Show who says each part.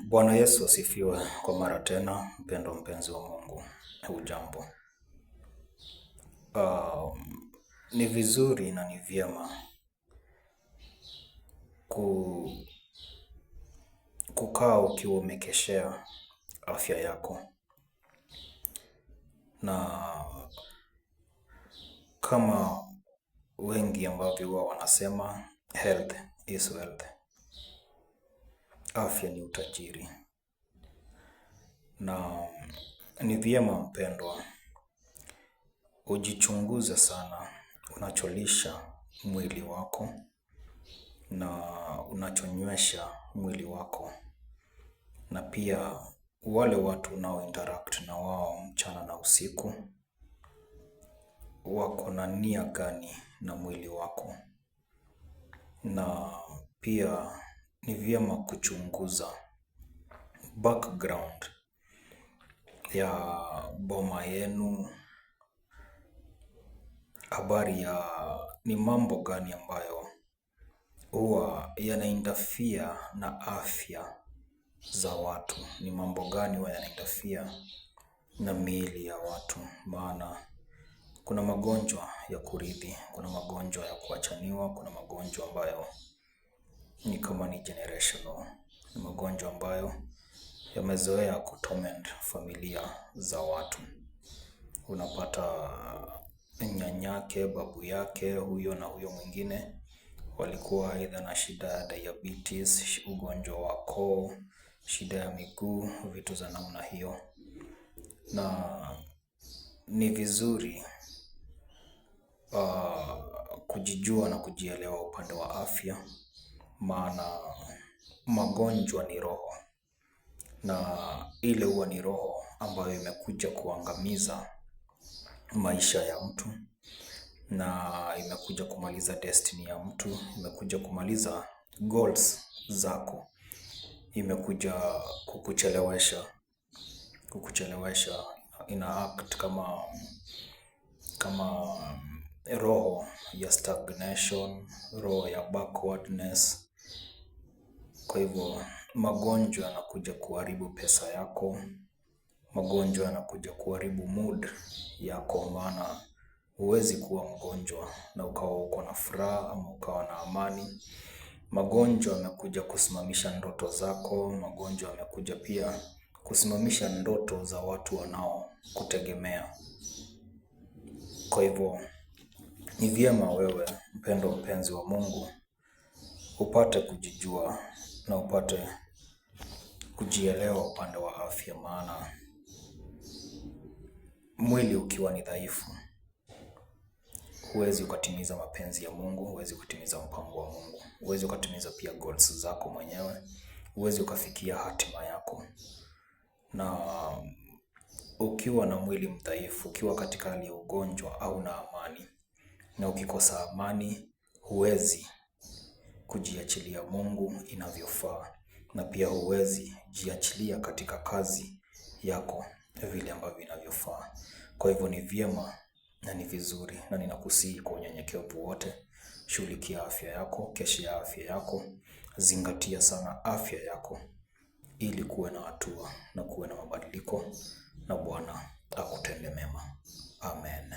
Speaker 1: Bwana Yesu asifiwe kwa mara tena, mpendwa mpenzi wa Mungu. Hujambo. Ni vizuri na ni vyema kukaa ukiwa umekeshea afya yako, na kama wengi ambavyo huwa wanasema health is wealth, afya ni utajiri. Na ni vyema mpendwa, ujichunguze sana unacholisha mwili wako na unachonywesha mwili wako, na pia wale watu unao interact na wao mchana na usiku wako na nia gani na mwili wako. Na pia ni vyema kuchunguza background ya boma yenu, habari ya ni mambo gani ambayo huwa yanainterfere na afya za watu. Ni mambo gani huwa yanainterfere na miili ya watu. Maana kuna magonjwa ya kurithi, kuna magonjwa ya kuachaniwa, kuna magonjwa ambayo ni kama ni generational. Ni magonjwa ambayo yamezoea kutorment familia za watu. Unapata nyanyake, babu yake, huyo na huyo mwingine walikuwa aidha na shida ya diabetes, ugonjwa wa koo, shida ya miguu, vitu za namna hiyo. Na ni vizuri kujijua na kujielewa upande wa afya, maana magonjwa ni roho, na ile huwa ni roho ambayo imekuja kuangamiza maisha ya mtu, na imekuja kumaliza destiny ya mtu, imekuja kumaliza goals zako, imekuja kukuchelewesha, ina act kama roho ya stagnation, roho ya backwardness. Kwa hivyo magonjwa yanakuja kuharibu pesa yako, magonjwa yanakuja kuharibu mood yako, maana huwezi kuwa mgonjwa na ukawa uko na furaha ama ukawa na amani. Magonjwa yamekuja kusimamisha ndoto zako, magonjwa yamekuja pia kusimamisha ndoto za watu wanao kutegemea. Kwa hivyo ni vyema wewe mpendwa mpenzi wa Mungu upate kujijua na upate kujielewa upande wa afya, maana mwili ukiwa ni dhaifu, huwezi ukatimiza mapenzi ya Mungu, huwezi kutimiza mpango wa Mungu, huwezi ukatimiza pia goals zako mwenyewe, huwezi ukafikia hatima yako. Na ukiwa na mwili mdhaifu, ukiwa katika hali ya ugonjwa, hauna amani. Na ukikosa amani, huwezi kujiachilia Mungu inavyofaa, na pia huwezi jiachilia katika kazi yako vile ambavyo inavyofaa. Kwa hivyo ni vyema na ni vizuri, na ninakusihi kwa unyenyekevu wote, shughulikia afya yako, keshea afya yako, zingatia sana afya yako, ili kuwe na hatua na kuwe na mabadiliko, na Bwana akutende mema. Amen.